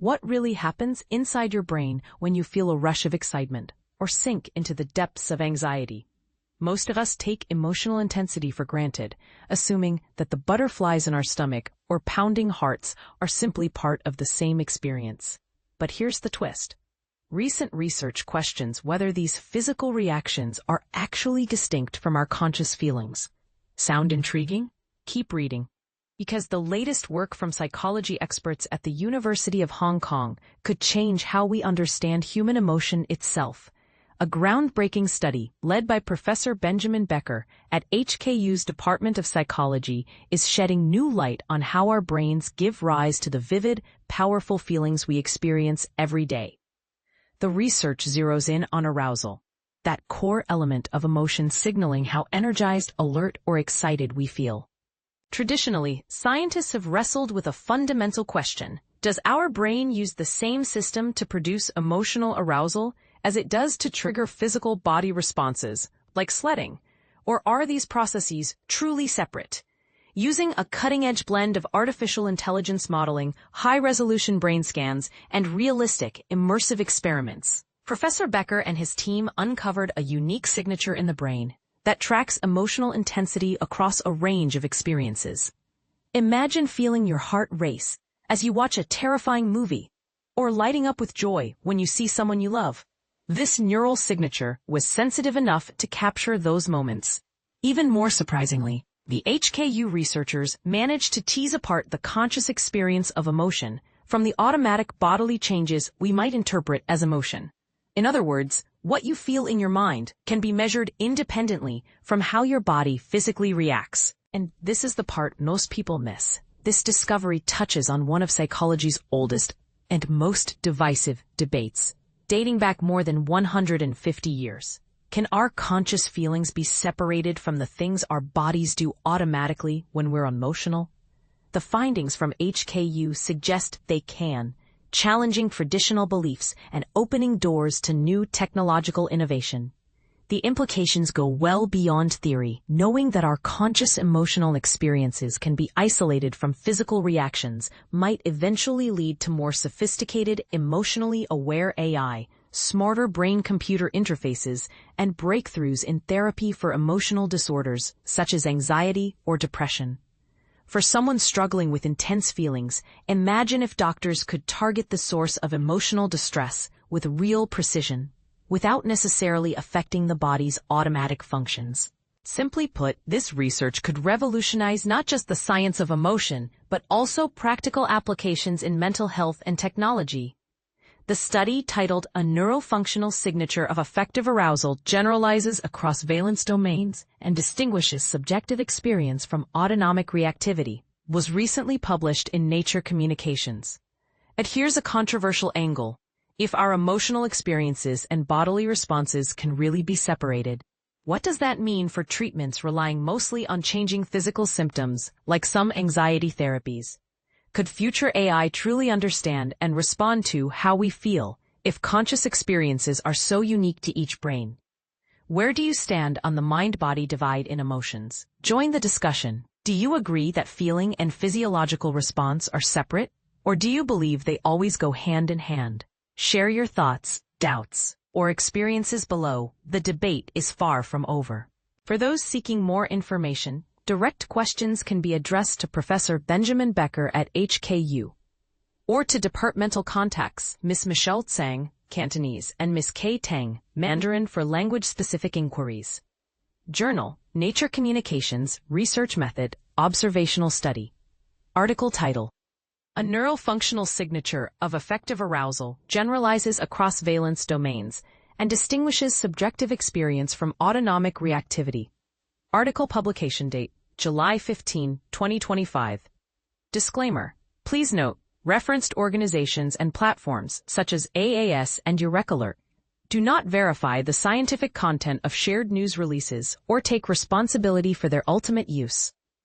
What really happens inside your brain when you feel a rush of excitement or sink into the depths of anxiety? Most of us take emotional intensity for granted, assuming that the butterflies in our stomach or pounding hearts are simply part of the same experience. But here's the twist. Recent research questions whether these physical reactions are actually distinct from our conscious feelings. Sound intriguing? Keep reading. Because the latest work from psychology experts at the University of Hong Kong could change how we understand human emotion itself. A groundbreaking study led by Professor Benjamin Becker at HKU's Department of Psychology is shedding new light on how our brains give rise to the vivid, powerful feelings we experience every day. The research zeroes in on arousal, that core element of emotion signaling how energized, alert, or excited we feel. Traditionally, scientists have wrestled with a fundamental question. Does our brain use the same system to produce emotional arousal as it does to trigger physical body responses, like sledding? Or are these processes truly separate? Using a cutting-edge blend of artificial intelligence modeling, high-resolution brain scans, and realistic, immersive experiments, Professor Becker and his team uncovered a unique signature in the brain that tracks emotional intensity across a range of experiences. Imagine feeling your heart race as you watch a terrifying movie, or lighting up with joy when you see someone you love. This neural signature was sensitive enough to capture those moments. Even more surprisingly, the HKU researchers managed to tease apart the conscious experience of emotion from the automatic bodily changes we might interpret as emotion. In other words, what you feel in your mind can be measured independently from how your body physically reacts. And this is the part most people miss. This discovery touches on one of psychology's oldest and most divisive debates, dating back more than 150 years. Can our conscious feelings be separated from the things our bodies do automatically when we're emotional? The findings from HKU suggest they can, challenging traditional beliefs and opening doors to new technological innovation. The implications go well beyond theory, knowing that our conscious emotional experiences can be isolated from physical reactions might eventually lead to more sophisticated, emotionally aware AI, smarter brain-computer interfaces, and breakthroughs in therapy for emotional disorders such as anxiety or depression. For someone struggling with intense feelings, imagine if doctors could target the source of emotional distress with real precision, without necessarily affecting the body's automatic functions. Simply put, this research could revolutionize not just the science of emotion, but also practical applications in mental health and technology. The study, titled A Neurofunctional Signature of Affective Arousal, generalizes across valence domains and distinguishes subjective experience from autonomic reactivity, was recently published in Nature Communications. And here's a controversial angle. If our emotional experiences and bodily responses can really be separated, what does that mean for treatments relying mostly on changing physical symptoms, like some anxiety therapies? Could future AI truly understand and respond to how we feel if conscious experiences are so unique to each brain? Where do you stand on the mind-body divide in emotions? Join the discussion. Do you agree that feeling and physiological response are separate, or do you believe they always go hand in hand? Share your thoughts, doubts, or experiences below. The debate is far from over. For those seeking more information, direct questions can be addressed to Professor Benjamin Becker at HKU, or to departmental contacts, Ms. Michelle Tsang, Cantonese, and Ms. Kay Tang, Mandarin, for language-specific inquiries. Journal, Nature Communications, Research Method, Observational Study. Article title: A Neurofunctional Signature of Affective Arousal Generalizes Across Valence Domains and Distinguishes Subjective Experience from Autonomic Reactivity. Article publication date: July 15, 2025. Disclaimer. Please note, referenced organizations and platforms such as AAS and EurekAlert do not verify the scientific content of shared news releases or take responsibility for their ultimate use.